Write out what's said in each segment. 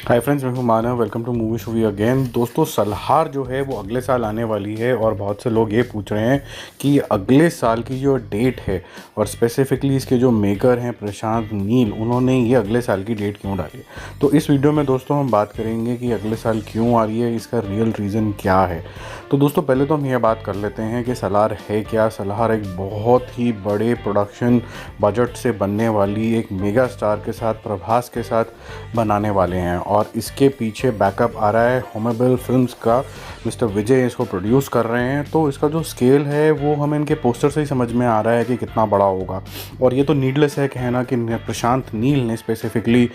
हाय friends, मैं हूं Manav. Welcome to movie shoovy again. दोस्तों, सलार जो है वो अगले साल आने वाली है और बहुत से लोग ये पूछ रहे हैं कि अगले साल की जो डेट है और स्पेसिफिकली इसके जो मेकर हैं प्रशांत नील, उन्होंने ये अगले साल की डेट क्यों डाली है। तो इस वीडियो में दोस्तों हम बात करेंगे कि अगले साल क्यों आ रही है, इसका रियल रीज़न क्या है। तो दोस्तों पहले तो हम ये बात कर लेते हैं कि सलार है क्या। सलार एक बहुत ही बड़े प्रोडक्शन बजट से बनने वाली एक मेगा स्टार के साथ, प्रभास के साथ बनाने वाले हैं और इसके पीछे बैकअप आ रहा है हॉमेबल फिल्म्स का। मिस्टर विजय इसको प्रोड्यूस कर रहे हैं। तो इसका जो स्केल है वो हमें इनके पोस्टर से ही समझ में आ रहा है कि कितना बड़ा होगा। और ये तो नीडलेस है कहना कि प्रशांत नील ने स्पेसिफिकली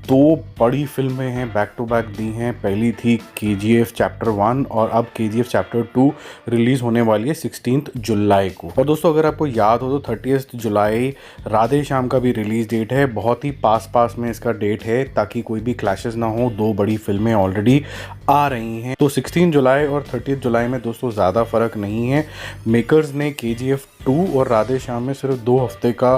2 बड़ी फिल्में हैं बैक टू बैक दी हैं। पहली थी KGF चैप्टर 1 और अब KGF चैप्टर 2 रिलीज़ होने वाली है 16 जुलाई को। और दोस्तों अगर आपको याद हो तो 30 जुलाई राधे श्याम का भी रिलीज़ डेट है। बहुत ही पास में इसका डेट है ताकि कोई भी क्लैशेस ना हो। 2 बड़ी फिल्में ऑलरेडी आ रही हैं। तो 16 जुलाई और 30 जुलाई में दोस्तों ज़्यादा फ़र्क नहीं है। मेकर्स ने KGF 2 और राधे श्याम में सिर्फ 2 हफ्ते का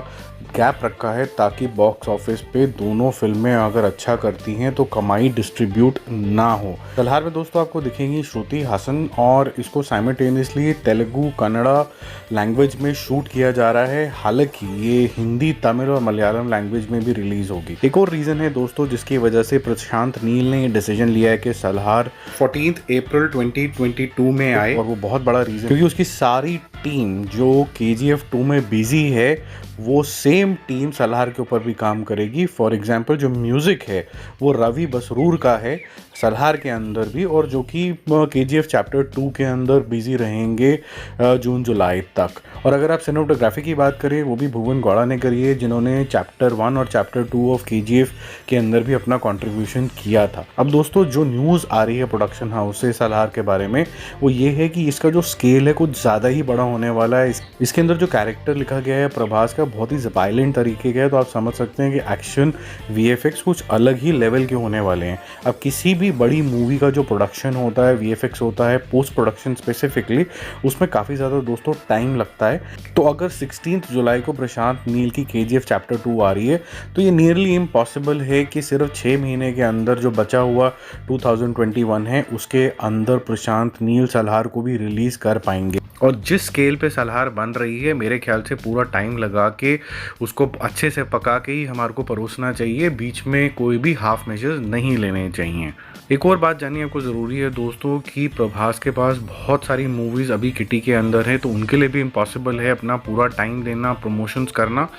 गैप रखा है ताकि बॉक्स ऑफिस पे दोनों फिल्में अगर अच्छा करती हैं तो कमाई डिस्ट्रीब्यूट ना हो। फिलहाल में दोस्तों आपको दिखेंगी श्रुति हासन और इसको साइमल्टेनियसली तेलुगु कन्नड़ा लैंग्वेज में शूट किया जा रहा है। हालांकि ये हिंदी, तमिल और मलयालम लैंग्वेज में भी रिलीज़ होगी। एक और रीज़न है दोस्तों जिसकी वजह से प्रशांत नील ने ये डिसीजन लिया है कि सलार 14 अप्रैल 2022 में आए। और वो बहुत बड़ा रीज़न क्योंकि उसकी सारी टीम जो KGF 2 में बिजी है वो सेम टीम सलार के ऊपर भी काम करेगी। फॉर एग्जांपल जो म्यूज़िक है वो रवि बसरूर का है सलार के अंदर भी, और जो कि KGF चैप्टर 2 के अंदर बिजी रहेंगे जून जुलाई तक। और अगर आप सिनेमेटोग्राफी की बात करें वो भी भुवन गौड़ा ने करी है, जिन्होंने चैप्टर 1 और चैप्टर 2 ऑफ KGF के अंदर भी अपना कंट्रीब्यूशन किया था। अब दोस्तों जो न्यूज़ आ रही है प्रोडक्शन हाउस से सलार के बारे में वो ये है कि इसका जो स्केल है कुछ ज़्यादा ही बड़ा होने वाला है। इसके अंदर जो कैरेक्टर लिखा गया है प्रभास का बहुत ही वायलेंट तरीके का है। तो आप समझ सकते हैं कि एक्शन VFX कुछ अलग ही लेवल के होने वाले हैं। अब किसी भी बड़ी मूवी का जो प्रोडक्शन होता है, VFX होता है, पोस्ट प्रोडक्शन स्पेसिफिकली, उसमें काफ़ी ज़्यादा दोस्तों टाइम लगता है। तो अगर 16 जुलाई को प्रशांत नील की KGF चैप्टर 2 आ रही है तो ये नियरली इम्पॉसिबल है कि सिर्फ 6 महीने के अंदर जो बचा हुआ 2021 है उसके अंदर प्रशांत नील सलार को भी रिलीज़ कर पाएंगे। और जिस स्केल पे सलार बन रही है मेरे ख्याल से पूरा टाइम लगा के उसको अच्छे से पका के ही हमारे को परोसना चाहिए। बीच में कोई भी हाफ मेजर्स नहीं लेने चाहिए। एक और बात जाननी आपको ज़रूरी है दोस्तों कि प्रभास के पास बहुत सारी मूवीज़ अभी किटी के अंदर है, तो उनके लिए भी इम्पॉसिबल है अपना पूरा टाइम देना, प्रमोशंस करना।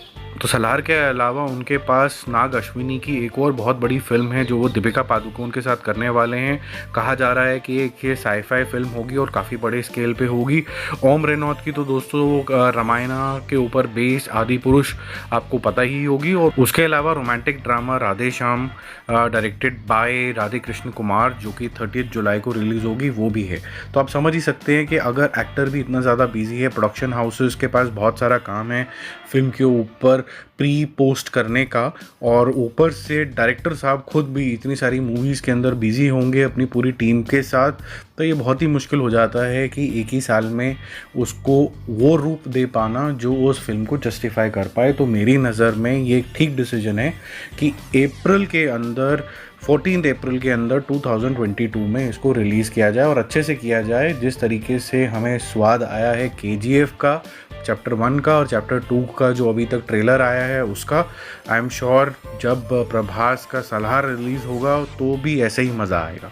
तो सलार के अलावा उनके पास नाग अश्विनी की एक और बहुत बड़ी फिल्म है जो वो दीपिका पादुकोण के साथ करने वाले हैं। कहा जा रहा है कि ये साई-फाई फिल्म होगी और काफ़ी बड़े स्केल पे होगी। ओम रेनौत की तो दोस्तों रामायणा के ऊपर बेस्ड आदि पुरुष आपको पता ही होगी। और उसके अलावा romantic drama Radhe Shyam directed by Radhe Krishna Kumar जो कि 30 जुलाई को रिलीज़ होगी वो भी है। तो आप समझ ही सकते हैं कि अगर एक्टर भी इतना ज़्यादा बिजी है, प्रोडक्शन हाउसेस के पास बहुत सारा काम है फिल्म के ऊपर प्री पोस्ट करने का, और ऊपर से डायरेक्टर साहब खुद भी इतनी सारी मूवीज़ के अंदर बिजी होंगे अपनी पूरी टीम के साथ, तो ये बहुत ही मुश्किल हो जाता है कि एक ही साल में उसको वो रूप दे पाना जो उस फिल्म को जस्टिफाई कर पाए। तो मेरी नज़र में ये एक ठीक डिसीजन है कि अप्रैल के अंदर 14 अप्रैल के अंदर 2022 में इसको रिलीज़ किया जाए और अच्छे से किया जाए जिस तरीके से हमें स्वाद आया है KGF का चैप्टर 1 का और चैप्टर 2 का जो अभी तक ट्रेलर आया है उसका। आई एम श्योर जब प्रभास का सलार रिलीज़ होगा तो भी ऐसे ही मज़ा आएगा।